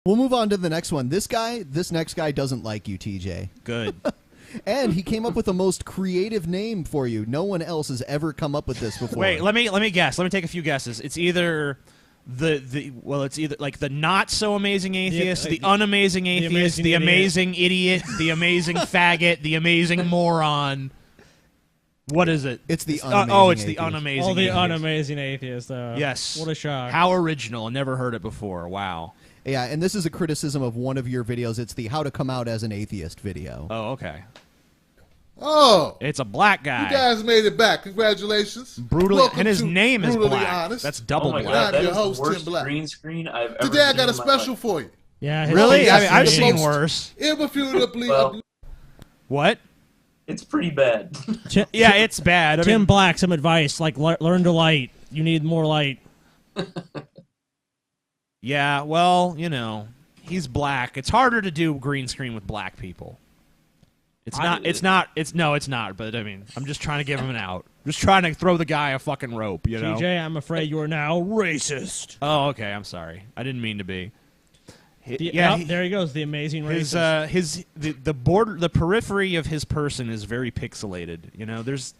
We'll move on to the next one. This next guy doesn't like you, TJ. Good. And he came up with the most creative name for you. No one else has ever come up with this before. Wait, let me guess. Let me take a few guesses. It's either it's either like the not so amazing atheist, the unamazing atheist, the amazing idiot, the amazing faggot, the amazing moron. What is it? It's the unamazing it's the atheist. unamazing. Oh, the atheist. unamazing atheist. Yes. What a shock. How original. I never heard it before. Wow. Yeah, and this is a criticism of one of your videos. It's the how to come out as an atheist video. Oh, okay. Oh, it's a black guy. You guys made it back. Congratulations. Brutally, Welcome and his to name is Brutally Black. Honest. That's double black. God, that your is host, the worst Tim Black. green screen I've ever Today I seen got a in my special life. for you. Yeah, really? I've the seen most worse. Irrefutably. Well, What? It's pretty bad. Yeah, it's bad. I Tim mean, Black, some advice, like learn to light. You need more light. yeah, well, you know, he's black. It's harder to do green screen with black people. It's not. But I mean, I'm just trying to give him an out. Just trying to throw the guy a fucking rope, you know? TJ, I'm afraid you are now racist. Oh, okay, I'm sorry. I didn't mean to be. There he goes, the amazing racist. The periphery of his person is very pixelated. You know, there's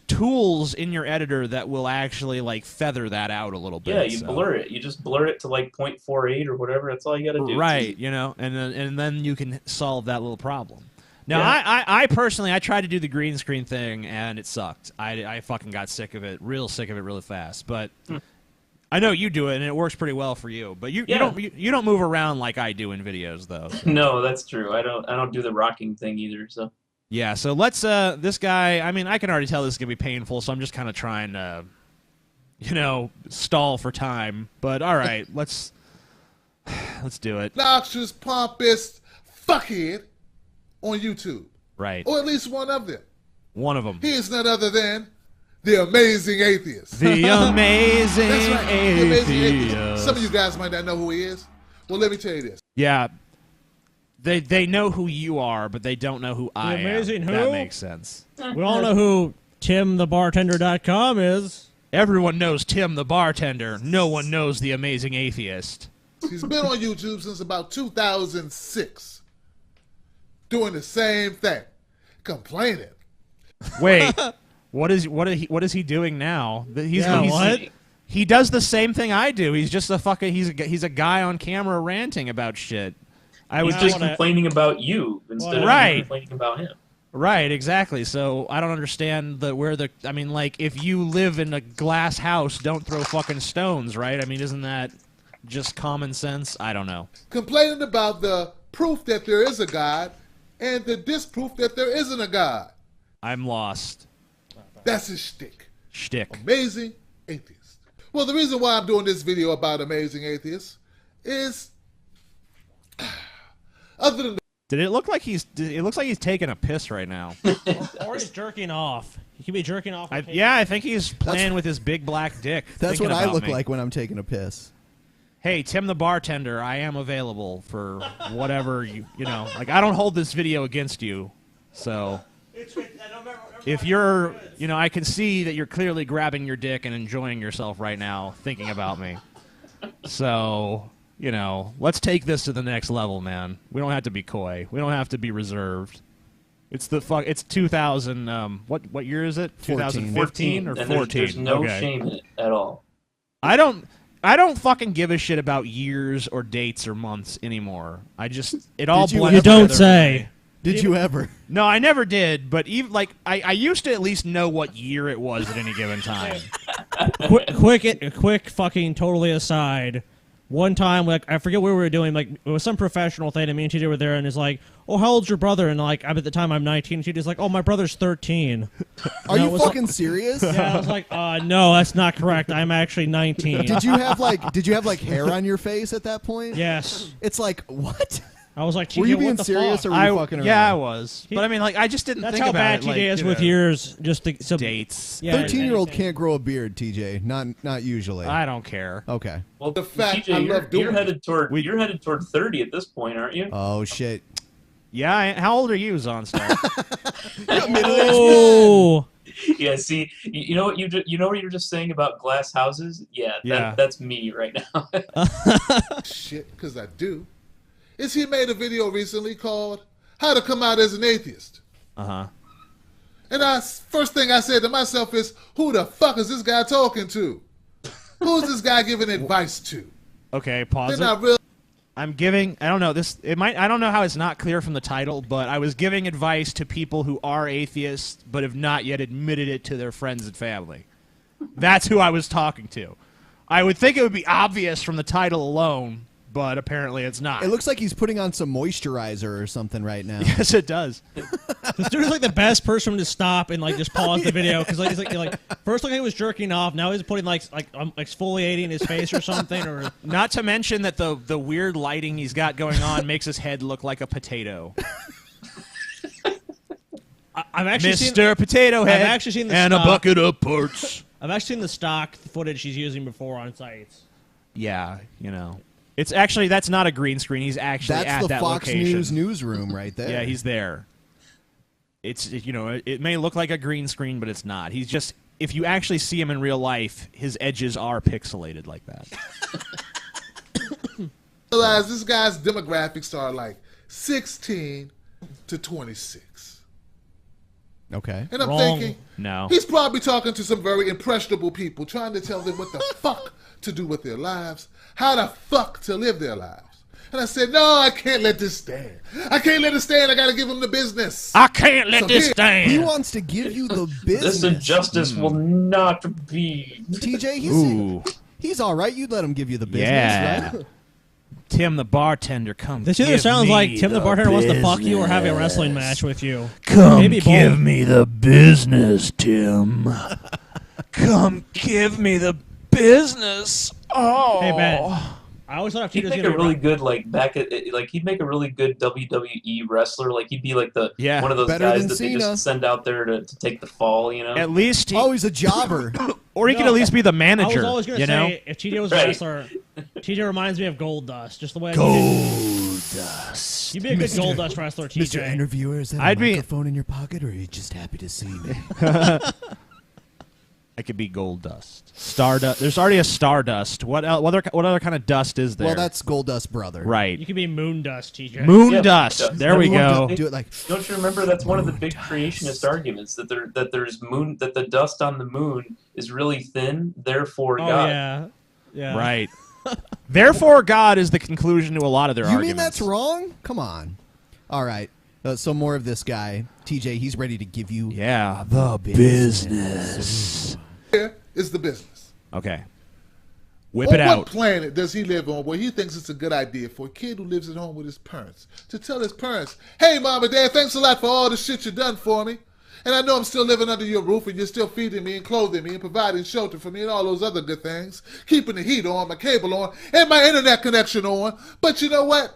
tools in your editor that will actually like feather that out a little bit. Yeah, you blur it. You just blur it to like 0.48 or whatever. That's all you got to do. Right, you know, and then you can solve that little problem. Now, yeah. I personally, I tried to do the green screen thing, and it sucked. I fucking got sick of it, real sick of it really fast. But I know you do it, and it works pretty well for you. But you don't move around like I do in videos, though. So. No, that's true. I don't do the rocking thing either. So yeah, so let's this guy. I mean, I can already tell this is gonna be painful, so I'm just kind of trying to, you know, stall for time. But all right, let's do it. Noxious, pompous fuckhead on YouTube. Right. Or at least one of them. One of them. He is none other than the amazing atheist. The amazing That's right. atheist. The amazing atheist. Some of you guys might not know who he is. Well, let me tell you this. Yeah. They know who you are, but they don't know who I am. Amazing who? That makes sense. We all know who TimTheBartender.com is. Everyone knows Tim the Bartender. No one knows the amazing atheist. He's been on YouTube since about 2006. Doing the same thing. Complaining. Wait. What is he doing now? He does the same thing I do. He's just he's a guy on camera ranting about shit. He's just complaining about you instead of complaining about him. Right, exactly. So I don't understand I mean, like, if you live in a glass house, don't throw fucking stones, right? I mean, isn't that just common sense? I don't know. Complaining about the proof that there is a God and the disproof that there isn't a God. I'm lost. That's his shtick. Shtick. Amazing atheist. Well, the reason why I'm doing this video about amazing atheists is, other than it looks like he's taking a piss right now. Or he's jerking off. He could be jerking off. I think he's playing with his big black dick. That's what I look like when I'm taking a piss. Hey, Tim the Bartender, I am available for whatever you know. Like, I don't hold this video against you, so if you're, you know, I can see that you're clearly grabbing your dick and enjoying yourself right now, thinking about me. So, you know, let's take this to the next level, man. We don't have to be coy. We don't have to be reserved. It's 2000. What year is it? 2015 or 14? There's no shame in it at all. I don't fucking give a shit about years or dates or months anymore. It all blends together. You don't say. Did you ever? No, I never did, but even like I used to at least know what year it was at any given time. quick fucking totally aside. One time, like, I forget what we were doing, like, it was some professional thing, and me and TJ were there, and it's like, oh, how old's your brother? And, like, at the time, I'm 19, and TJ's like, oh, my brother's 13. Are you fucking serious? Yeah, I was like, no, that's not correct. I'm actually 19. Did you have, like, hair on your face at that point? Yes. It's like, what? I was like, TJ, were you being what the serious fuck? or were you fucking around? Yeah, I was. But I mean, like, I just didn't think about it. That's how bad TJ is with years. Just dates. Yeah, 13-year-old can't grow a beard, TJ. Not usually. I don't care. Okay. Well, the fact TJ, I love doing you're headed toward 30 at this point, aren't you? Oh shit. Yeah. How old are you, Zaunstar? Oh. Yeah, see, you know what you know what you're just saying about glass houses? Yeah, that's me right now. Shit, because I do. Is he made a video recently called "How to Come Out as an Atheist"? And first thing I said to myself is, who the fuck is this guy talking to? Who's this guy giving advice to? Okay, pause Then it. I'm giving, I don't know, I don't know how it's not clear from the title, but I was giving advice to people who are atheists but have not yet admitted it to their friends and family. That's who I was talking to. I would think it would be obvious from the title alone, but apparently it's not. It looks like he's putting on some moisturizer or something right now. Yes, it does. This dude is like the best person to stop and like just pause the video because like, he's like first he was jerking off, now he's putting like exfoliating his face or something, or not to mention that the weird lighting he's got going on makes his head look like a potato. I've actually Mr. Potato Head. I've actually seen the and stock, a bucket of parts. I've actually seen the stock footage he's using before on sites. Yeah, you know. It's actually, that's not a green screen. He's actually That's at the that Fox location. News newsroom right there. Yeah, he's there. It's, you know, it may look like a green screen, but it's not. He's just, if you actually see him in real life, his edges are pixelated like that. Realize this guy's demographics are like 16 to 26. Okay. And I'm Wrong. thinking, No. he's probably talking to some very impressionable people, trying to tell them what the fuck to do with their lives, how the fuck to live their lives. And I said, no, I can't let this stand. I can't let it stand. I got to give him the business. I can't let this He stand. wants to give you the business. This injustice will not be. TJ, he's all right. You'd let him give you the business, Yeah. right? Tim the Bartender, come This either give sounds me like Tim the Bartender wants to fuck you or have a business. wrestling match with you. Come Maybe give both. me the business, Tim. Come give me the business. Oh. Hey, Ben. I always thought He'd Tito's make gonna a be really good he'd make a really good WWE wrestler. Like he'd be like one of those Better guys than that they Cena. just send out there to take the fall, you know. At least he, Oh, he's a jobber. or he could at least be the I manager. was always going to you know? say, if TJ was a Right. wrestler, TJ reminds me of Gold Dust, just the way Gold Dust. You'd be a good Gold Dust wrestler, TJ. Mr. Interviewer, is that I'd a be- microphone in your pocket, or are you just happy to see me? I could be Gold Dust. Stardust. There's already a Stardust. What other kind of dust is there? Well, that's Goldust brother. right. You could be Moon Dust, TJ. Moon Yeah, dust. dust. There we go. Do it like Don't you remember that's one of the big creationist arguments that the dust on the moon is really thin, therefore Oh, God. yeah. Yeah. Right. Therefore, God is the conclusion to a lot of their You arguments. mean that's wrong? Come on. All right. So more of this guy, TJ. He's ready to give you. Yeah, the business. Here is the business. Okay. Whip On it what out. planet does he live on where he thinks it's a good idea for a kid who lives at home with his parents to tell his parents, hey, Mom and Dad, thanks a lot for all the shit you've done for me. And I know I'm still living under your roof and you're still feeding me and clothing me and providing shelter for me and all those other good things, keeping the heat on, my cable on, and my internet connection on. But you know what?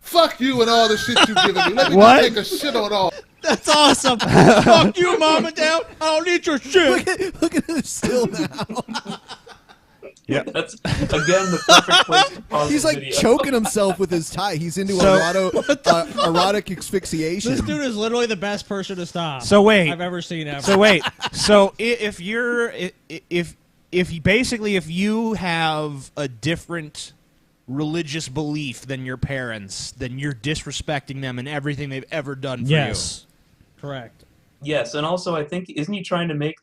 Fuck you and all the shit you've given me. Let me What? just take a shit on all. That's awesome. Fuck you, Mom and Dad. I don't need your shit. Look at him still now. Yeah. That's again the perfect place to pause He's the like video. choking himself with his tie. He's into So- erotic asphyxiation. This dude is literally the best person to stop. So wait. I've ever seen ever. So wait. So if you're if you have a different religious belief than your parents, then you're disrespecting them and everything they've ever done for Yes. Correct. Yes, and also I think isn't he trying to make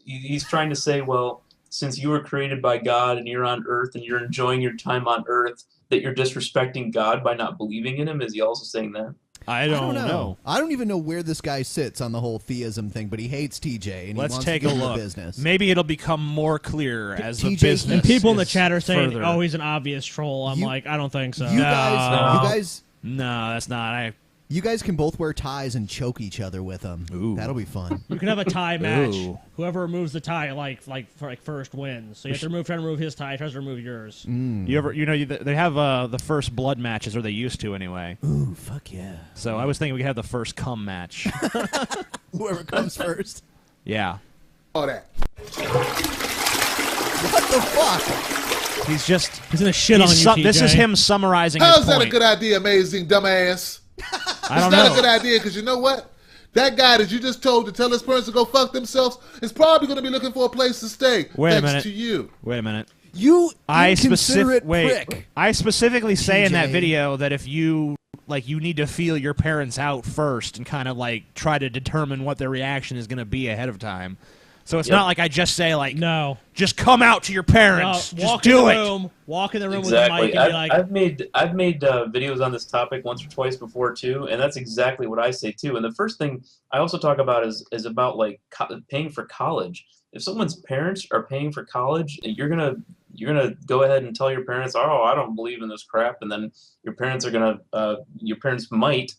he's trying to say, well, since you were created by God and you're on Earth and you're enjoying your time on Earth, that you're disrespecting God by not believing in him? Is he also saying that? you. I I don't don't know. I don't even know where this guy sits on the whole theism thing, but he hates TJ and Let's he wants take to a give him look. the business. Maybe it'll become more clear as the TJ business. And people in the is chat are saying, further. "Oh, he's an obvious troll." I'm You- like, I don't think so. You guys, No, that's not. you guys can both wear ties and choke each other with them. Ooh. That'll be fun. You can have a tie match. Ooh. Whoever removes the tie, first wins. So you have to try to remove his tie. He tries to remove yours. They have the first blood matches, or they used to anyway. Ooh, fuck yeah! So I was thinking we could have the first cum match. Whoever comes first. Yeah. All that. What the fuck? He's just. He's gonna shit on you, TJ. This is him summarizing How's his that point. a good idea, amazing dumbass? I don't It's not know. a good idea because you know what? that guy that you just told to tell his parents to go fuck themselves is probably going to be looking for a place to stay. Wait a minute. Thanks to you. Wait a minute. You inconsiderate prick. I specifically say in that TJ. video that if you you need to feel your parents out first and kind of try to determine what their reaction is going to be ahead of time. So it's not like I just say no, just come out to your parents, just walk do in it. the room, walk in the room Exactly. with the mic and be like, I've made videos on this topic once or twice before too, and that's exactly what I say too. And the first thing I also talk about is about paying for college. If someone's parents are paying for college, you're gonna go ahead and tell your parents, "Oh, I don't believe in this crap," and then your parents might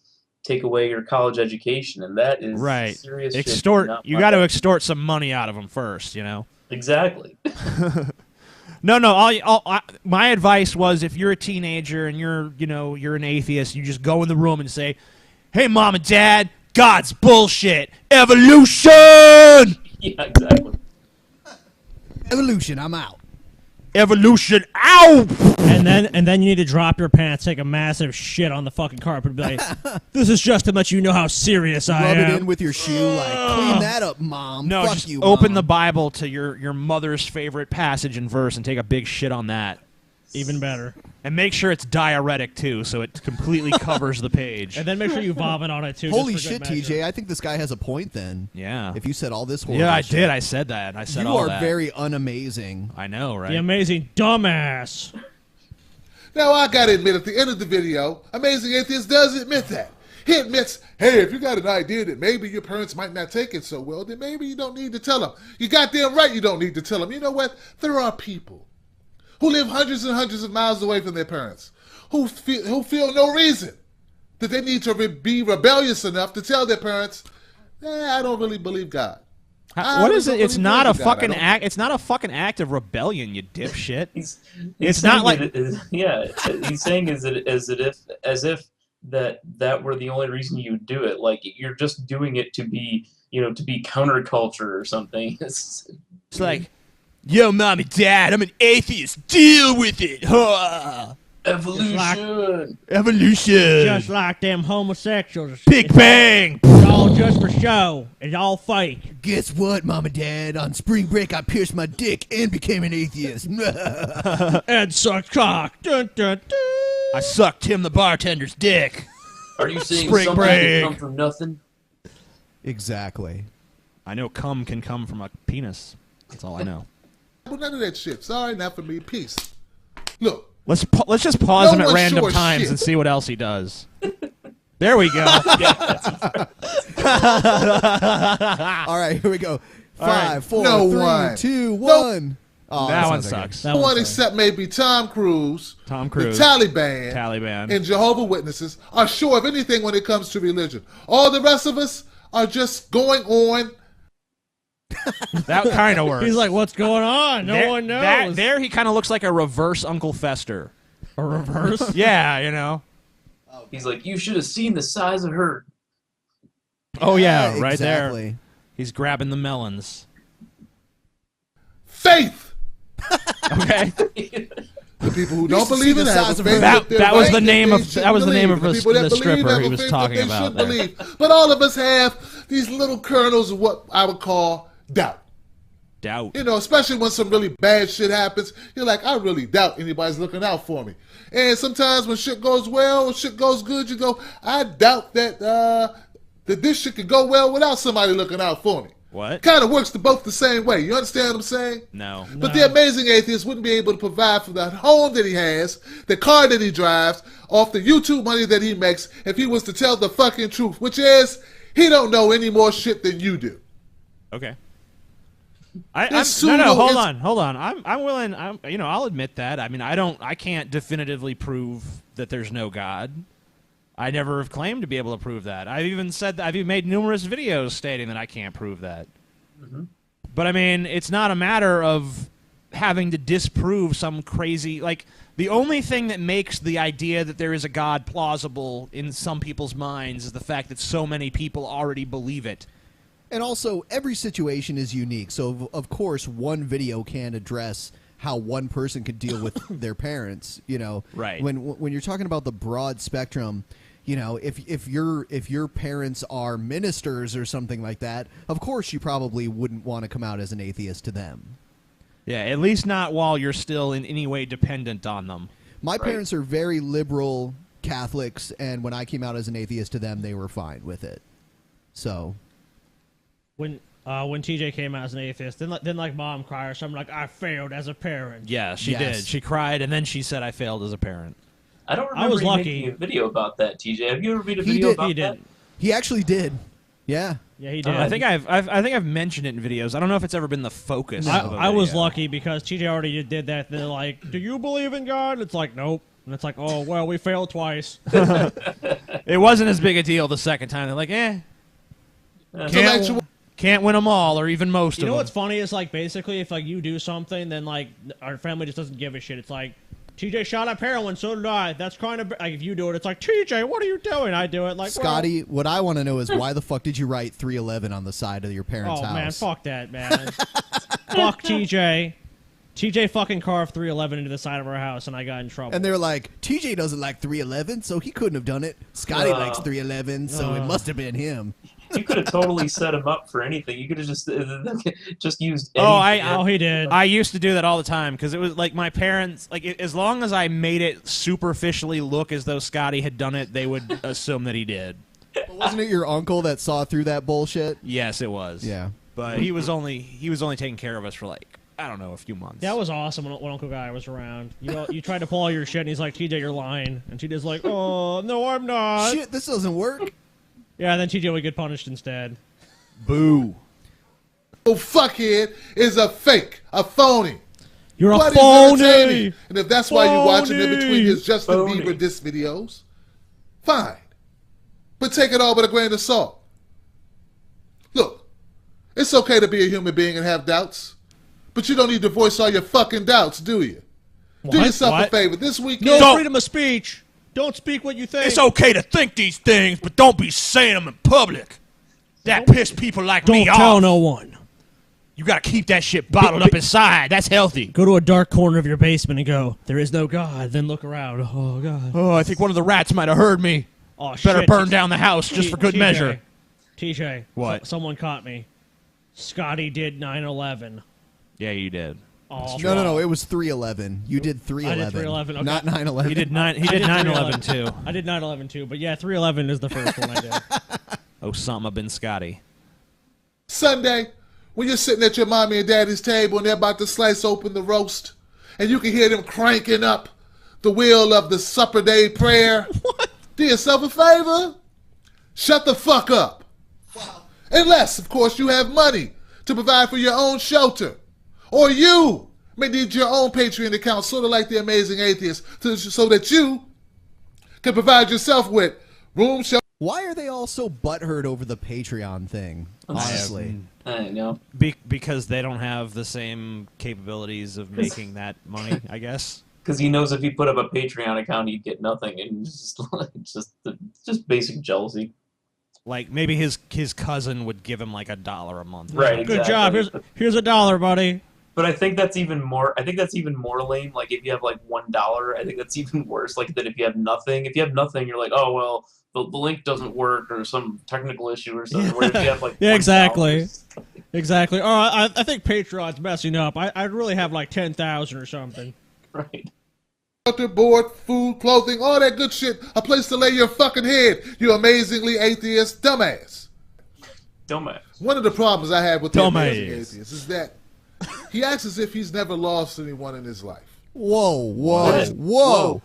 take away your college education, and that is serious extort. shit. You got to extort some money out of them first, you know. Exactly. No. My advice was, if you're a teenager and you're an atheist, you just go in the room and say, "Hey, mom and dad, God's bullshit. Evolution." Yeah, exactly. Evolution, I'm out. Evolution, out. and then you need to drop your pants, take a massive shit on the fucking carpet, and be like, "This is just to let you know how serious I Rub am." it in with your shoe, clean that up, mom. No, Fuck just you, open Mom. the Bible to your mother's favorite passage and verse and take a big shit on that. Even better. And make sure it's diuretic, too, so it completely covers the page. And then make sure you vomit on it, too. Holy just for shit, good measure. TJ! I think this guy has a point. Then, Yeah. if you said all this horrible Yeah, I shit. did. I said that. I said You all are that. very unamazing. I know, right? The amazing dumbass. Now, I gotta admit, at the end of the video, Amazing Atheist does admit that. He admits, hey, if you got an idea that maybe your parents might not take it so well, then maybe you don't need to tell them. You goddamn right you don't need to tell them. You know what? There are people who live hundreds and hundreds of miles away from their parents, who feel no reason that they need to be rebellious enough to tell their parents, I don't really believe God. What is it? It's not a fucking act. act. It's not a fucking act of rebellion, you dipshit. He's It's not like he's saying as if that were the only reason you would do it. Like you're just doing it to be counterculture or something. it's like, yo, mom and dad, I'm an atheist. Deal with it. Huh. Evolution. Evolution. Just like them homosexuals. Big Bang. It's all just for show. It's all fake. Guess what, mom and dad? On spring break, I pierced my dick and became an atheist. And suck cock. Dun, dun, dun. I sucked Tim the bartender's dick. Are you saying Spring something break. can come from nothing? Exactly. I know cum can come from a penis. That's all I know. Well, none of that shit. Sorry, not for me. Peace. Look. Let's just pause No him at one random sure times shit. and see what else he does. There we go. All right, here we go. right. 5, 4, No 3, one. 2, 1. Oh, That one sounds like sucks. That No one one's except maybe Tom Cruise, Tom Cruise. the Taliban, Taliban. and Jehovah Witnesses are sure of anything when it comes to religion. All the rest of us are just going on. That kind of works. He's like, what's going on? No one knows. There he kind of looks like a reverse Uncle Fester. A reverse? Yeah, you know. He's like, you should have seen the size of her. Oh, yeah, right there. exactly. He's grabbing the melons. Faith! Okay. The people who don't should see believe the in have size a of faith her. That they're was right, the name they of- shouldn't that was the name believe. of people that the believe stripper have he a was faith talking that they about should there. believe. But all of us have these little kernels of what I would call doubt. Doubt. You know, especially when some really bad shit happens, you're like, I really doubt anybody's looking out for me. And sometimes when shit goes well, when shit goes good, you go, I doubt that that this shit could go well without somebody looking out for me. What? Kind of works both the same way. You understand what I'm saying? No. But the amazing atheist wouldn't be able to provide for the home that he has, the car that he drives, off the YouTube money that he makes if he was to tell the fucking truth, which is he don't know any more shit than you do. Okay. This No, pseudo hold is- on. I'm willing. I'll admit that. I mean, I can't definitively prove that there's no God. I never have claimed to be able to prove that. I've even made numerous videos stating that I can't prove that. Mm-hmm. But I mean, it's not a matter of having to disprove some crazy, like, the only thing that makes the idea that there is a God plausible in some people's minds is the fact that so many people already believe it. And also, every situation is unique. So, of course, one video can address how one person could deal with their parents. You know, Right. When you're talking about the broad spectrum, You know, if your parents are ministers or something like that, of course you probably wouldn't want to come out as an atheist to them. Yeah, at least not while you're still in any way dependent on them. My parents are very liberal Catholics, and when I came out as an atheist to them, they were fine with it. So When TJ came out as an atheist, then like mom cried or something like, I failed as a parent. Yeah, she did. She cried, and then she said, I failed as a parent. I don't remember was lucky. making a video about that, TJ. Have you ever made a video about that? He actually did. Yeah. Yeah, he did. I think I've mentioned it in videos. I don't know if it's ever been the focus. of a I was video. lucky because TJ already did that. They're like, do you believe in God? It's like, nope. And it's like, oh, well, we failed twice. It wasn't as big a deal the second time. They're like, can't win them all or even most of them. You know what's funny is like basically if like you do something, then like our family just doesn't give a shit. It's like, TJ shot up heroin, so did I. That's kind of like if you do it, it's like, TJ, what are you doing? I do it. Like, Scotty, what I want to know is why the fuck did you write 311 on the side of your parents' house? Oh man, fuck that, man. Fuck TJ. TJ fucking carved 311 into the side of our house, and I got in trouble. And they're like, TJ doesn't like 311, so he couldn't have done it. Scotty likes 311, so it must have been him. You could have totally set him up for anything. You could have just used anything. He did. I used to do that all the time because it was like my parents, like as long as I made it superficially look as though Scotty had done it, they would assume that he did. But wasn't it your uncle that saw through that bullshit? Yes, it was. Yeah. But he was only taking care of us for like, I don't know, a few months. That was awesome when Uncle Guy was around. You tried to pull all your shit, and he's like, TJ, you're lying. And TJ's like, oh, no, I'm not. Shit, this doesn't work. Yeah, and then TJ would get punished instead. Boo. Oh, fuckhead is a fake, a phony. You're a But he's phony. entertaining. And if that's why you're watching in between his Justin Phony. Bieber diss videos, fine. But take it all with a grain of salt. Look, it's okay to be a human being and have doubts, but you don't need to voice all your fucking doubts, do you? Do yourself a favor. This weekend... No freedom of speech. Don't speak what you think. It's okay to think these things, but don't be saying them in public. That piss people like me Don't off. tell no one. You gotta keep that shit bottled up inside. That's healthy. Go to a dark corner of your basement and go, there is no God. Then look around. Oh, God. Oh, I think one of the rats might have heard me. Oh, Better shit. burn down the house just for good TJ, measure. TJ. What? Someone caught me. Scotty did 9/11. Yeah, you did. Oh, No, it was 311. You did 311. I did 311, okay. Not 911. He did 9/11 too. I did 9/11 too, but yeah, 3/11 is the first one I did. Osama bin Scotty. Sunday, when you're sitting at your mommy and daddy's table and they're about to slice open the roast, and you can hear them cranking up the wheel of the supper day prayer, do yourself a favor. Shut the fuck up. Wow. Unless, of course, you have money to provide for your own shelter. Or you may need your own Patreon account, sort of like the Amazing Atheist, so that you can provide yourself with room, shelter. Why are they all so butthurt over the Patreon thing? Honestly. I know. Because they don't have the same capabilities of making that money, I guess. Because he knows if he put up a Patreon account, he'd get nothing, and just basic jealousy. Like maybe his cousin would give him like $1 a month. Right. Good exactly. job. Here's $1, buddy. But I think that's even more. I think that's even more lame. Like if you have like $1, I think that's even worse. Like than if you have nothing. If you have nothing, you're like, oh well, the link doesn't work or some technical issue or something. Where if you have like Yeah, $1, exactly. Exactly. Oh, I think Patreon's messing up. I'd really have like 10,000 or something. Right. Shelter, board, food, clothing, all that good shit. A place to lay your fucking head, you amazingly atheist dumbass. Dumbass. One of the problems I have with the Amazing Dumbass. Atheist is that he acts as if he's never lost anyone in his life. Whoa.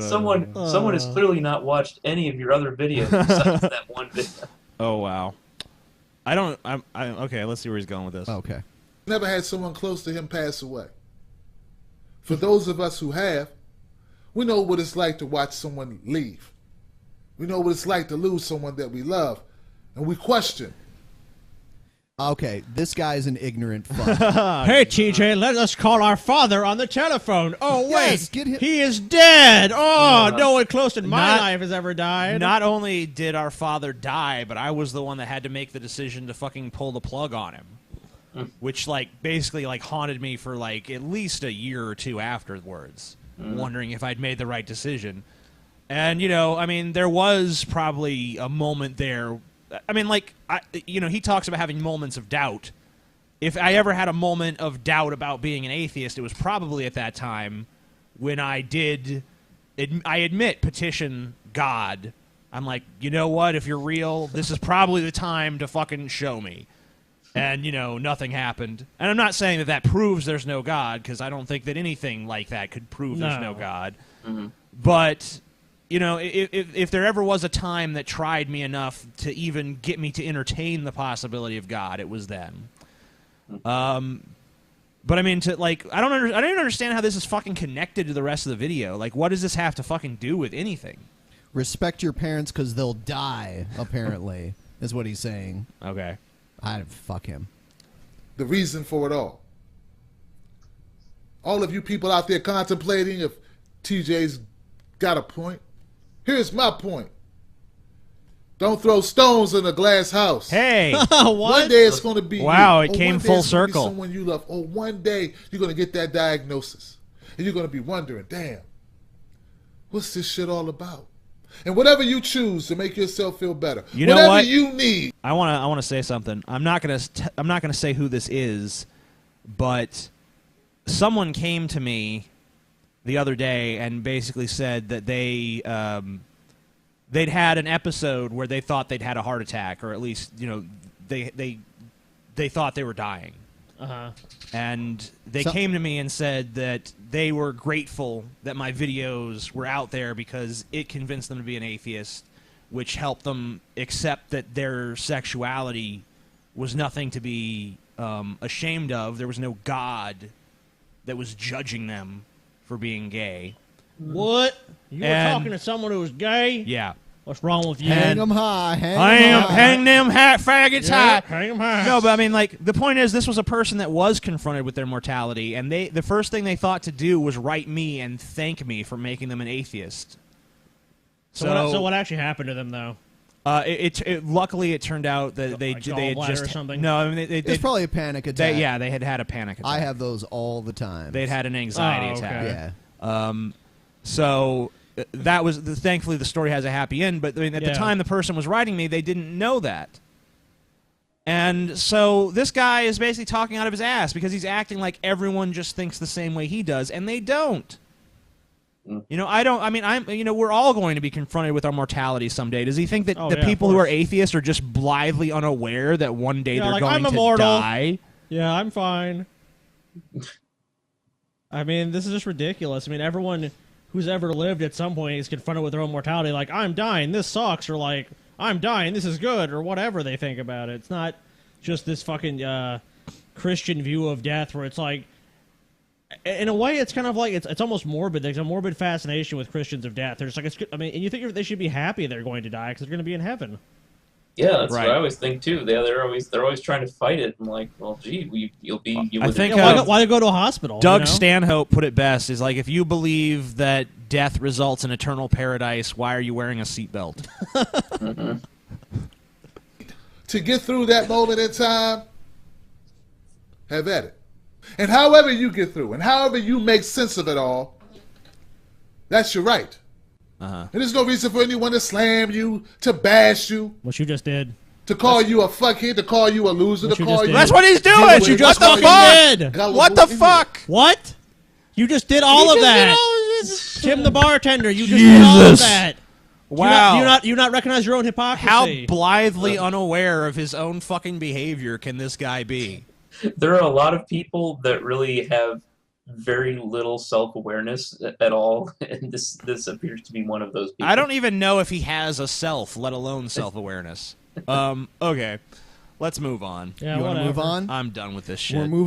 Someone has clearly not watched any of your other videos besides that one video. Oh wow. Okay, let's see where he's going with this. Okay. Never had someone close to him pass away. For those of us who have, we know what it's like to watch someone leave. We know what it's like to lose someone that we love, and we question. Okay, this guy's an ignorant fuck. Hey, TJ, let us call our father on the telephone. Oh, wait. Yes, get him. He is dead. Oh, no one close in my Not- life has ever died. Not only did our father die, but I was the one that had to make the decision to fucking pull the plug on him. Which, like, basically, like, haunted me for, like, at least a year or two afterwards, wondering if I'd made the right decision. And, you know, I mean, there was probably a moment there. I mean, like, you know, he talks about having moments of doubt. If I ever had a moment of doubt about being an atheist, it was probably at that time when I did, I admit, petition God. I'm like, you know what? If you're real, this is probably the time to fucking show me. And, you know, nothing happened. And I'm not saying that that proves there's no God, because I don't think that anything like that could prove there's no God. Mm-hmm. But, you know, if there ever was a time that tried me enough to even get me to entertain the possibility of God, it was then. But I mean, to like, I don't even understand how this is fucking connected to the rest of the video. Like, what does this have to fucking do with anything? Respect your parents because they'll die, apparently, is what he's saying. Okay. Fuck him. The reason for it all. All of you people out there contemplating if TJ's got a point. Here's my point. Don't throw stones in a glass house. Hey. What? One day it's going to be wow, you. it came full circle. Someone you love. Or one day you're going to get that diagnosis. And you're going to be wondering, damn, what's this shit all about? And whatever you choose to make yourself feel better, you know whatever what? you need. I want to say something. I'm not gonna say who this is, but someone came to me the other day and basically said that they'd had an episode where they thought they'd had a heart attack, or at least, you know, they thought they were dying. And they came to me and said that they were grateful that my videos were out there because it convinced them to be an atheist, which helped them accept that their sexuality was nothing to be ashamed of. There was no God that was judging them for being gay. What? You were talking to someone who was gay? Yeah. What's wrong with you? Hang them high. Hang them faggots high. Hang them high. No, but I mean, like, the point is, this was a person that was confronted with their mortality, and the first thing they thought to do was write me and thank me for making them an atheist. So what actually happened to them, though? Luckily, it turned out that they had just or something. No, I mean, It's probably a panic attack. they had a panic attack. I have those all the time. They'd had an anxiety attack. Yeah. So that was thankfully the story has a happy end. But I mean, at the time the person was writing me, they didn't know that. And so this guy is basically talking out of his ass because he's acting like everyone just thinks the same way he does, and they don't. You know, we're all going to be confronted with our mortality someday. Does he think that the people who are atheists are just blithely unaware that one day they're like, going I'm to immortal. die? Yeah, I'm fine. I mean, this is just ridiculous. I mean, everyone who's ever lived at some point is confronted with their own mortality, like, I'm dying, this sucks, or like, I'm dying, this is good, or whatever they think about it. It's not just this fucking Christian view of death where it's like, in a way, it's kind of like, it's almost morbid. There's a morbid fascination with Christians of death. There's like, and you think they should be happy they're going to die because they're going to be in heaven. Yeah, that's what I always think too. They're always trying to fight it. I'm like, well, gee, you'll be. I think why they go to a hospital? Doug Stanhope put it best. Is like, if you believe that death results in eternal paradise, why are you wearing a seatbelt? To get through that moment in time, have at it. And however you get through, and however you make sense of it all, that's your right. And there's no reason for anyone to slam you, to bash you. What you just did. To call you a fuckkim, to call you a loser, to call you... That's what he's doing! What you just what the fucking fuck? did! What the fuck? What? You just did all of that! Tim the Bartender, you just did all of that! Wow. Do you not recognize your own hypocrisy? How blithely unaware of his own fucking behavior can this guy be? There are a lot of people that really have very little self-awareness at all, and this appears to be one of those people. I don't even know if he has a self, let alone self-awareness. Okay, let's move on. Yeah, you want to move on? I'm done with this shit. We're moving